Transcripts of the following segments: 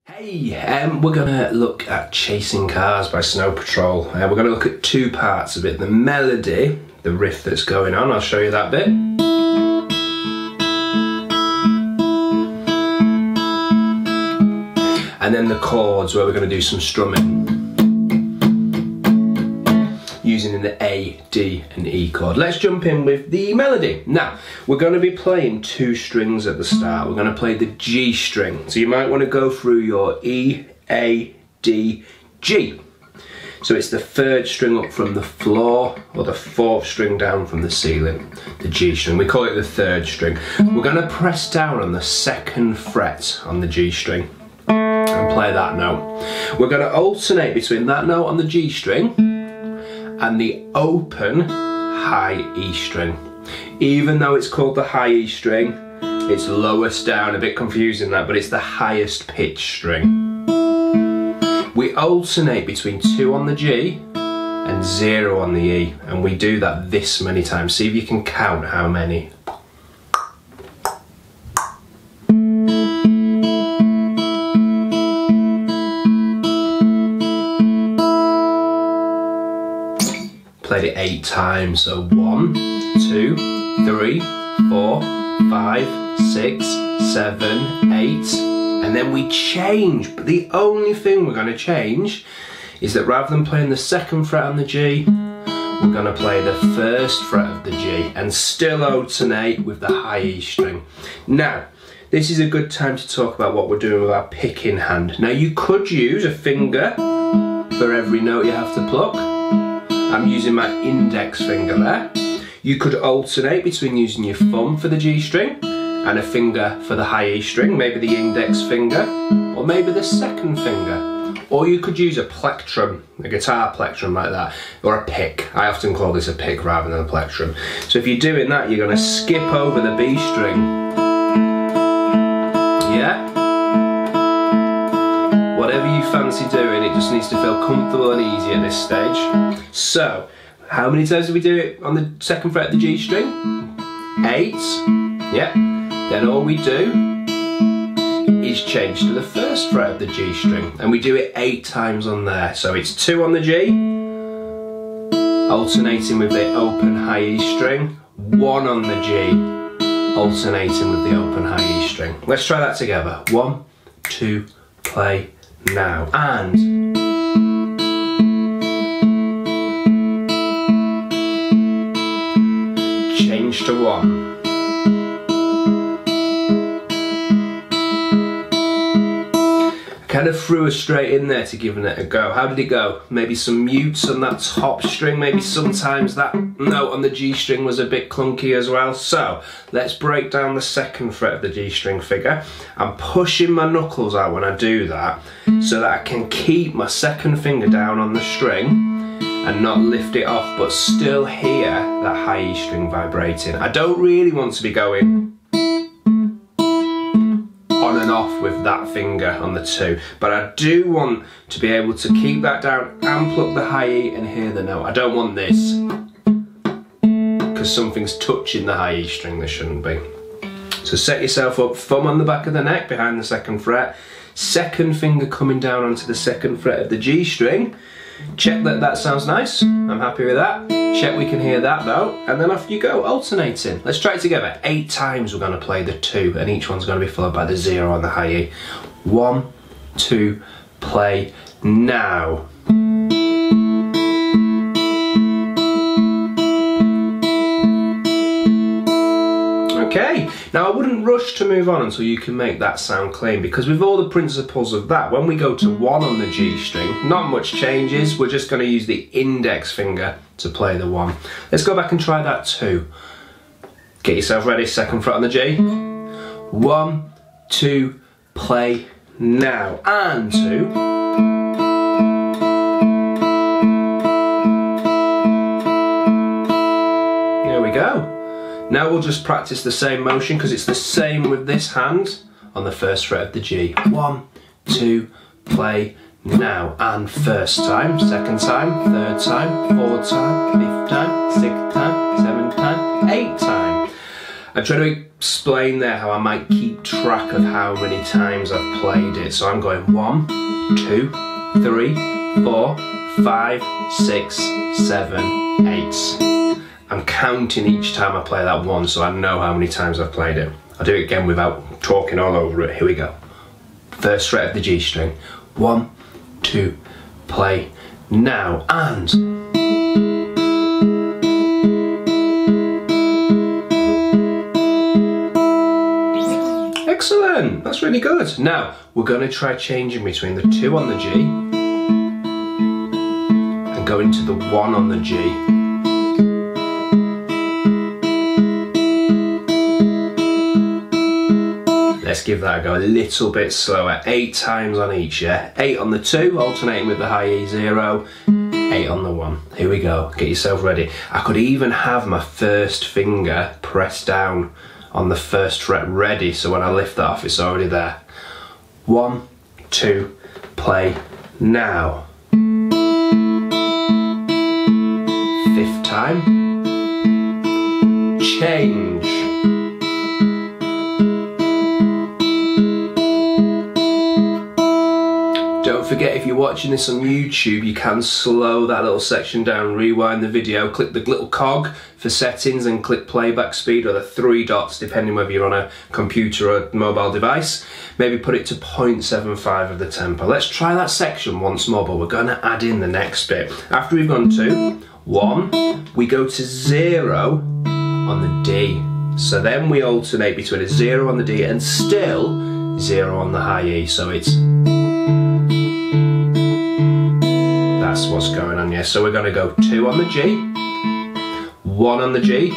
Hey, we're going to look at Chasing Cars by Snow Patrol. We're going to look at two parts of it. The melody, the riff that's going on, I'll show you that bit. And then the chords, where we're going to do some strumming. Using the A, D and E chord. Let's jump in with the melody. Now, we're going to be playing two strings at the start. We're going to play the G string. So you might want to go through your E, A, D, G. So it's the third string up from the floor, or the fourth string down from the ceiling, the G string. We call it the third string. We're going to press down on the second fret on the G string and play that note. We're going to alternate between that note on the G string and the open high E string. Even though it's called the high E string, it's lowest down, a bit confusing that, but it's the highest pitch string. We alternate between 2 on the G and 0 on the E, and we do that this many times. See if you can count how many. Played it 8 times, so 1, 2, 3, 4, 5, 6, 7, 8, and then we change. But the only thing we're going to change is that rather than playing the second fret on the G, we're going to play the first fret of the G and still alternate with the high E string. Now, this is a good time to talk about what we're doing with our picking hand. Now, you could use a finger for every note you have to pluck. I'm using my index finger there. You could alternate between using your thumb for the G string and a finger for the high E string, maybe the index finger, or maybe the second finger. Or you could use a plectrum, a guitar plectrum like that, or a pick. I often call this a pick rather than a plectrum. So if you're doing that, you're going to skip over the B string. Yeah? Whatever you fancy doing, it just needs to feel comfortable and easy at this stage. So, how many times do we do it on the second fret of the G string? 8. Yeah. Then all we do is change to the first fret of the G string, and we do it 8 times on there. So it's 2 on the G, alternating with the open high E string, 1 on the G, alternating with the open high E string. Let's try that together. 1, 2, play now. And change to 1. I kind of threw us straight in there to giving it a go. How did it go? Maybe some mutes on that top string, maybe sometimes that note on the G string was a bit clunky as well. So let's break down the second fret of the G string figure. I'm pushing my knuckles out when I do that so that I can keep my second finger down on the string and not lift it off, but still hear that high E string vibrating. I don't really want to be going on and off with that finger on the 2, but I do want to be able to keep that down and pluck the high E and hear the note. I don't want this, because something's touching the high E string that shouldn't be. So set yourself up, thumb on the back of the neck behind the second fret, second finger coming down onto the second fret of the G string. Check that that sounds nice, I'm happy with that. Check we can hear that note, and then off you go, alternating. Let's try it together. 8 times we're going to play the 2, and each one's going to be followed by the 0 on the high E. 1, 2, play now. Okay, now I wouldn't rush to move on until you can make that sound clean, because with all the principles of that, when we go to 1 on the G string, not much changes. We're just going to use the index finger to play the 1. Let's go back and try that 2. Get yourself ready, second fret on the G. 1, 2, play now. And 2. There we go. Now we'll just practice the same motion, because it's the same with this hand on the first fret of the G. 1, 2, play now. And first time, second time, third time, fourth time, fifth time, sixth time, seventh time, 8th time. I try to explain there how I might keep track of how many times I've played it. So I'm going 1, 2, 3, 4, 5, 6, 7, 8. I'm counting each time I play that one, so I know how many times I've played it. I'll do it again without talking all over it. Here we go. First fret of the G string. 1, 2, play now, and excellent, that's really good. Now we're going to try changing between the 2 on the G and going to the 1 on the G. Let's give that a go a little bit slower. 8 times on each, yeah? 8 on the 2, alternating with the high E 0, 8 on the 1. Here we go, get yourself ready. I could even have my first finger pressed down on the first fret ready, so when I lift that off it's already there. 1, 2, play now. 5th time, change. Don't forget, if you're watching this on YouTube, you can slow that little section down, rewind the video, click the little cog for settings and click playback speed, or the 3 dots depending whether you're on a computer or a mobile device. Maybe put it to 0.75 of the tempo. Let's try that section once more, but we're going to add in the next bit. After we've gone 2, 1, we go to 0 on the D. So then we alternate between a 0 on the D and still 0 on the high E, so it's... That's what's going on, yeah. So we're going to go 2 on the G, 1 on the G,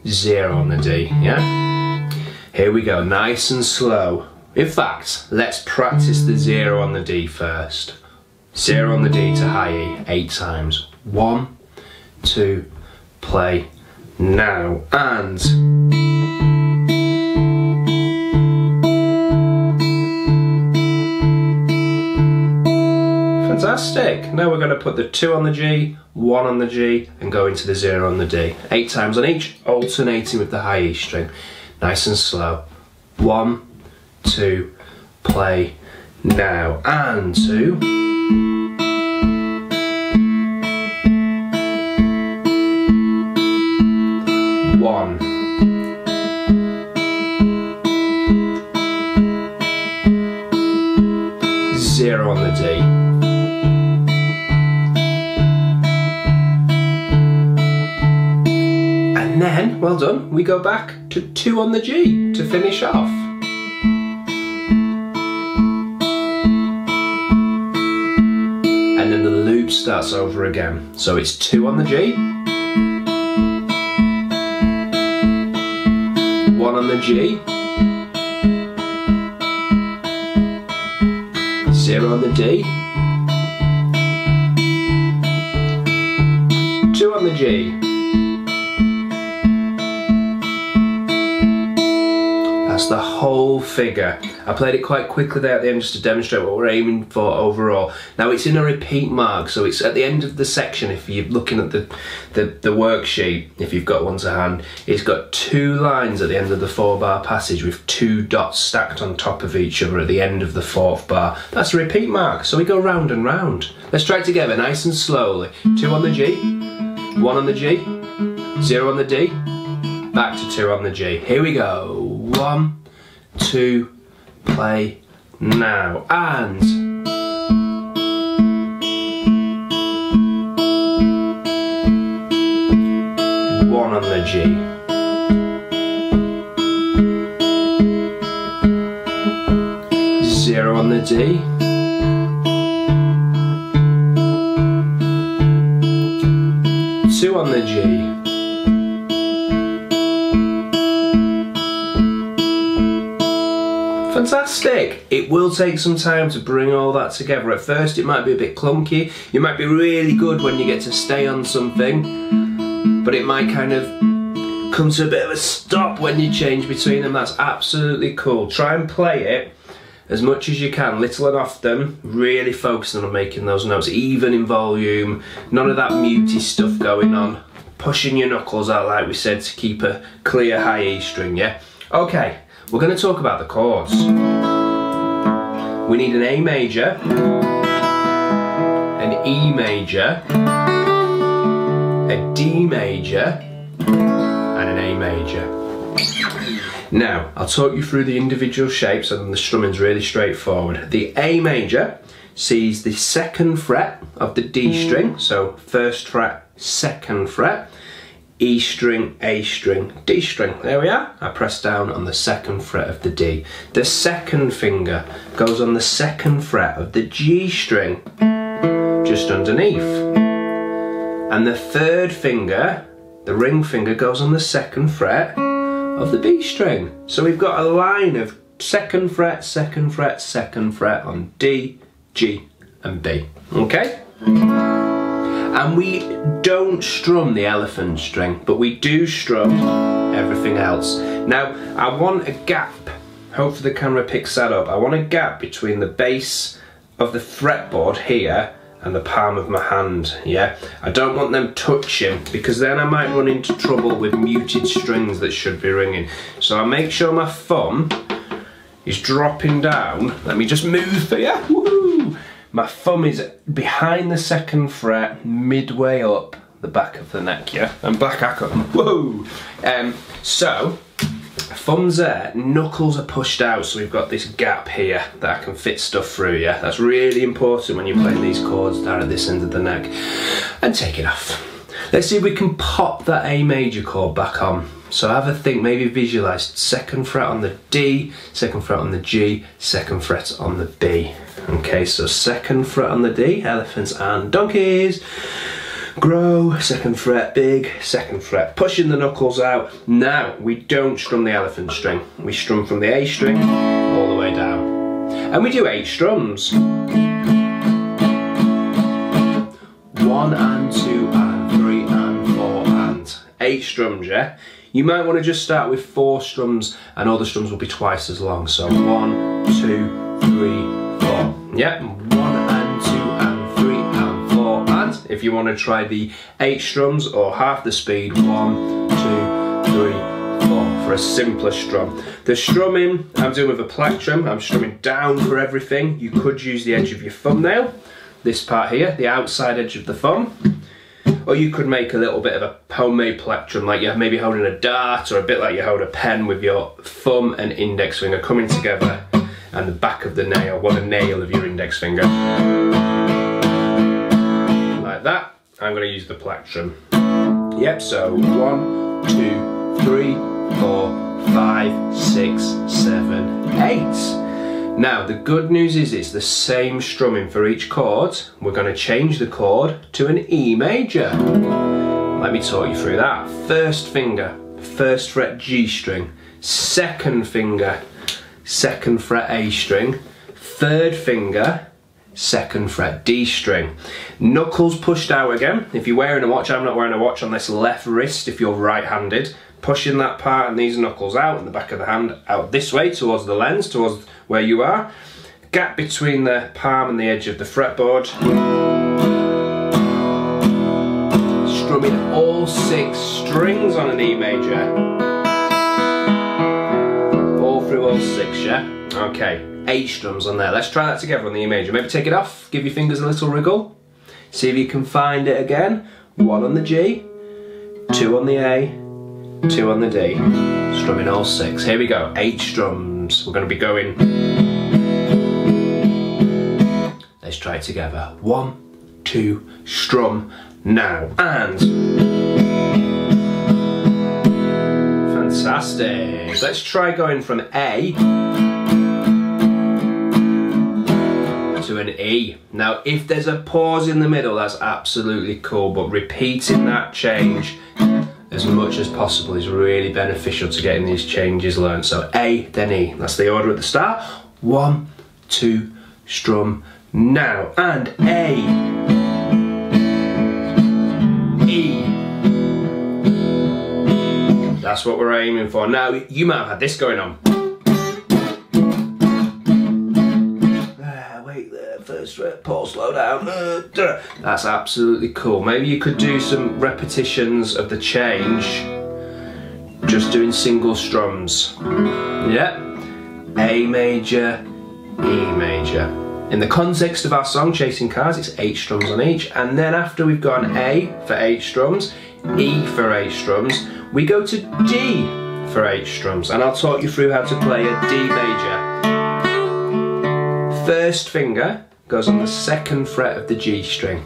0 on the D, yeah? Here we go, nice and slow. In fact, let's practice the 0 on the D first. 0 on the D to high E, 8 times. 1, 2, play now, and... Fantastic. Now we're going to put the 2 on the G, 1 on the G, and go into the 0 on the D. 8 times on each, alternating with the high E string. Nice and slow. 1, 2, play now, and 2. 1. 0 on the D. And then, well done, we go back to 2 on the G to finish off. And then the loop starts over again. So it's 2 on the G, 1 on the G, 0 on the D, 2 on the G. That's the whole figure. I played it quite quickly there at the end just to demonstrate what we're aiming for overall. Now it's in a repeat mark, so it's at the end of the section. If you're looking at the worksheet, if you've got one to hand, it's got 2 lines at the end of the 4-bar passage with 2 dots stacked on top of each other at the end of the 4th bar. That's a repeat mark, so we go round and round. Let's try it together, nice and slowly. 2 on the G, 1 on the G, 0 on the D, back to 2 on the G. Here we go. 1, 2, play now, and 1 on the G, 0 on the D, 2 on the G, fantastic! It will take some time to bring all that together. At first it might be a bit clunky, you might be really good when you get to stay on something, but it might kind of come to a bit of a stop when you change between them. That's absolutely cool. Try and play it as much as you can, little and often, really focusing on making those notes, even in volume, none of that mutey stuff going on. pushing your knuckles out like we said to keep a clear high E string, yeah? Okay, we're going to talk about the chords. We need an A major, an E major, a D major, and an A major. Now, I'll talk you through the individual shapes and the strumming's really straightforward. The A major sees the 2nd fret of the D string, so 1st fret, 2nd fret, E string, A string, D string. There we are. I press down on the 2nd fret of the D. The 2nd finger goes on the 2nd fret of the G string, just underneath. And the 3rd finger, the ring finger, goes on the 2nd fret of the B string. So we've got a line of 2nd fret, 2nd fret, 2nd fret on D, G and B. Okay? And we don't strum the elephant string, but we do strum everything else. Now, I want a gap. Hopefully the camera picks that up. I want a gap between the base of the fretboard here and the palm of my hand, yeah? I don't want them touching because then I might run into trouble with muted strings that should be ringing. So I make sure my thumb is dropping down. Let me just move for you. Woohoo! My thumb is behind the 2nd fret, midway up the back of the neck, yeah? And back I come. Whoa! So, thumb's there, knuckles are pushed out, so we've got this gap here that I can fit stuff through, yeah? That's really important when you're playing these chords down at this end of the neck. And take it off. Let's see if we can pop that A major chord back on. So have a think, maybe visualise 2nd fret on the D, 2nd fret on the G, 2nd fret on the B. Okay, so 2nd fret on the D, elephants and donkeys. Grow, 2nd fret, big, 2nd fret, pushing the knuckles out. Now, we don't strum the elephant string. We strum from the A string all the way down. And we do 8 strums. 1 and 2 and 3 and 4 and 8 strums, yeah? You might want to just start with 4 strums and all the strums will be twice as long. So 1, 2, 3, 4. Yeah, 1 and 2 and 3 and 4 and if you want to try the 8 strums or half the speed, 1, 2, 3, 4 for a simpler strum. The strumming I'm doing with a plectrum. I'm strumming down for everything. You could use the edge of your thumbnail, this part here, the outside edge of the thumb. Or you could make a little bit of a homemade plectrum, like you're maybe holding a dart or a bit like you hold a pen with your thumb and index finger coming together and the back of the nail, the nail of your index finger. Like that. I'm going to use the plectrum. Yep, so 1, 2, 3, 4, 5, 6, 7, 8. Now, the good news is it's the same strumming for each chord. We're going to change the chord to an E major. Let me talk you through that. 1st finger, 1st fret G string. 2nd finger, 2nd fret A string. 3rd finger, 2nd fret D string. Knuckles pushed out again. If you're wearing a watch, I'm not wearing a watch on this left wrist if you're right-handed. Pushing that part and these knuckles out and the back of the hand out this way towards the lens, towards where you are. Gap between the palm and the edge of the fretboard. Strumming all 6 strings on an E major. All through all 6, yeah? Okay, 8 strums on there. Let's try that together on the E major. Maybe take it off, give your fingers a little wriggle. See if you can find it again. 1 on the G, 2 on the A, 2 on the D, strumming all 6. Here we go, 8 strums. We're going to be going. Let's try it together. 1, 2, strum now. And fantastic. Let's try going from A to an E. Now, if there's a pause in the middle, that's absolutely cool, but repeating that change as much as possible is really beneficial to getting these changes learned. So A, then E. That's the order at the start. 1, 2, strum now. And A, E. That's what we're aiming for. Now, you might have had this going on. first fret, pause, slow down. That's absolutely cool. Maybe you could do some repetitions of the change, just doing single strums. Yeah. A major, E major. In the context of our song, Chasing Cars, it's 8 strums on each, and then after we've gone A for 8 strums, E for 8 strums, we go to D for 8 strums, and I'll talk you through how to play a D major. First finger goes on the 2nd fret of the G string.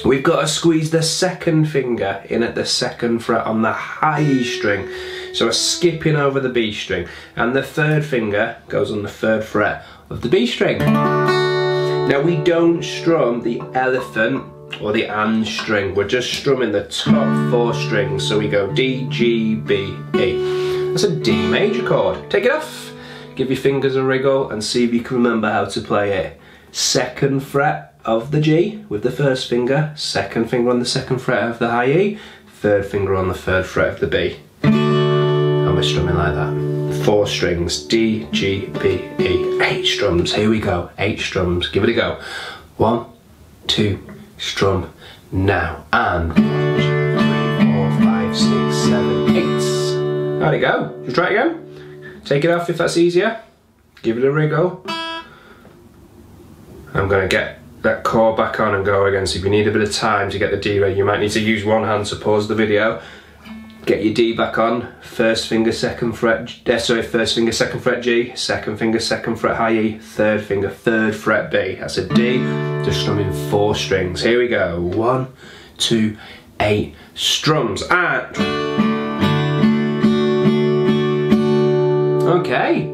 We've got to squeeze the 2nd finger in at the 2nd fret on the high E string, so we're skipping over the B string, and the 3rd finger goes on the 3rd fret of the B string. Now we don't strum the elephant or the and string, we're just strumming the top 4 strings, so we go D, G, B, E. That's a D major chord. Take it off, give your fingers a wriggle and see if you can remember how to play it. 2nd fret of the G with the 1st finger, 2nd finger on the 2nd fret of the high E, 3rd finger on the 3rd fret of the B. And we're strumming like that. 4 strings, D, G, B, E, 8 strums, here we go, 8 strums, give it a go. 1, 2, strum, now, and 1, 2, 3, 4, 5, 6, 7, 8. How'd it go? Should we try it again? Take it off if that's easier, give it a wriggle. I'm going to get that chord back on and go again, so if you need a bit of time to get the D ready, you might need to use one hand to pause the video. Get your D back on, 1st finger 2nd fret, 1st finger 2nd fret G, 2nd finger 2nd fret high E, 3rd finger 3rd fret B. That's a D, just strumming 4 strings. Here we go, 1, 2, 8 strums, and... Okay,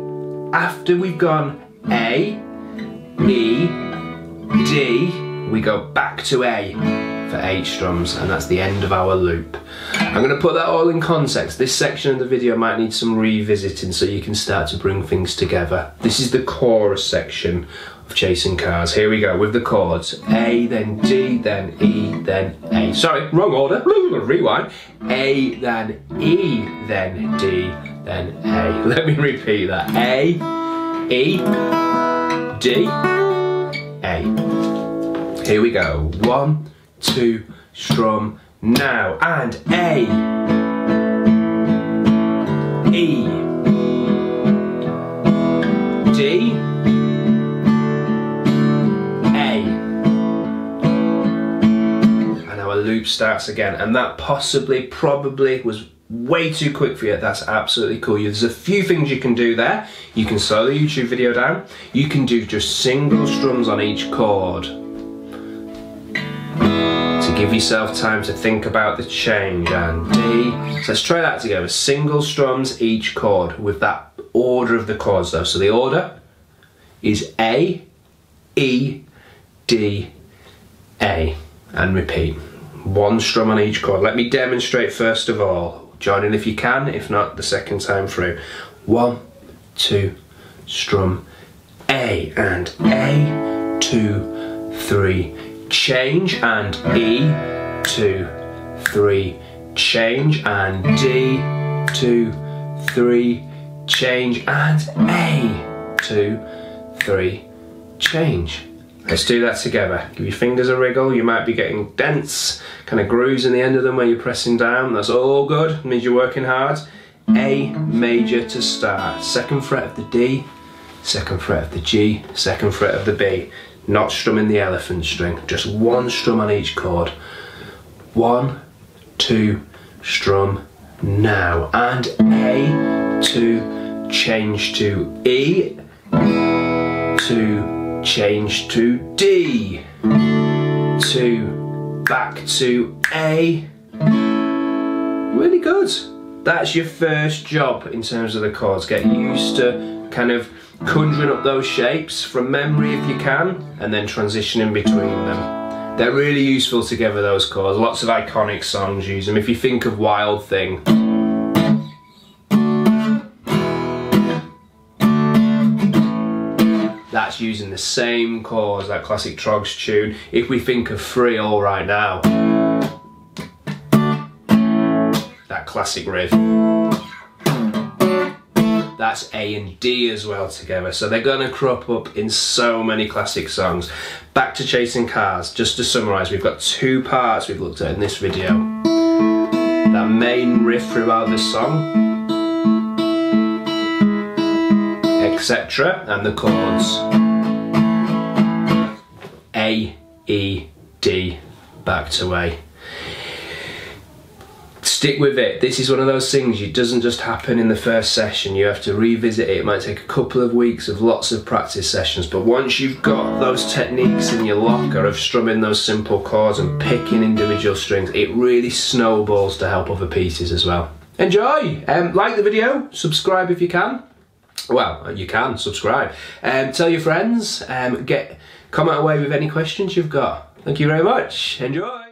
after we've gone A, E, D, we go back to A for 8 strums, and that's the end of our loop. I'm going to put that all in context. This section of the video might need some revisiting so you can start to bring things together. This is the chorus section of Chasing Cars. Here we go with the chords. A, then D, then E, then A. Sorry, wrong order. Rewind. A, then E, then D, then A. Let me repeat that. A, E, D, A. Here we go. 1, 2, strum, now, and A, E, D, A, and our loop starts again, and that probably was way too quick for you. That's absolutely cool. There's a few things you can do there. You can slow the YouTube video down, you can do just single strums on each chord, give yourself time to think about the change, and D. So let's try that together. Single strums each chord with that order of the chords though. So the order is A, E, D, A, and repeat. 1 strum on each chord. Let me demonstrate first of all. Join in if you can, if not the second time through. 1, 2, strum A, and A, 2, 3, change, and E, 2, 3, change, and D, 2, 3, change, and A, 2, 3, change. Let's do that together. Give your fingers a wriggle. You might be getting dense kind of grooves in the end of them where you're pressing down. That's all good, it means you're working hard. A major to start. 2nd fret of the D, 2nd fret of the G, 2nd fret of the B. Not strumming the elephant string, just 1 strum on each chord. 1, 2, strum, now, and A, 2, change to E, 2, change to D, 2, back to A. Really good. That's your first job in terms of the chords. Get used to kind of conjuring up those shapes from memory if you can, and then transitioning between them. They're really useful together, those chords. Lots of iconic songs use them. If you think of Wild Thing, that's using the same chords, that classic Trogs tune. If we think of Free All Right Now, that classic riff. that's A and D as well together. So they're gonna crop up in so many classic songs. Back to Chasing Cars, just to summarise, we've got two parts we've looked at in this video. That main riff throughout the song, etc., and the chords A, E, D, back to A. Stick with it. This is one of those things, it doesn't just happen in the first session. You have to revisit it. It might take a couple of weeks of lots of practice sessions, but once you've got those techniques in your locker of strumming those simple chords and picking individual strings, it really snowballs to help other pieces as well. Enjoy! Like the video, subscribe if you can. Well, you can subscribe. Tell your friends, comment away with any questions you've got. Thank you very much. Enjoy!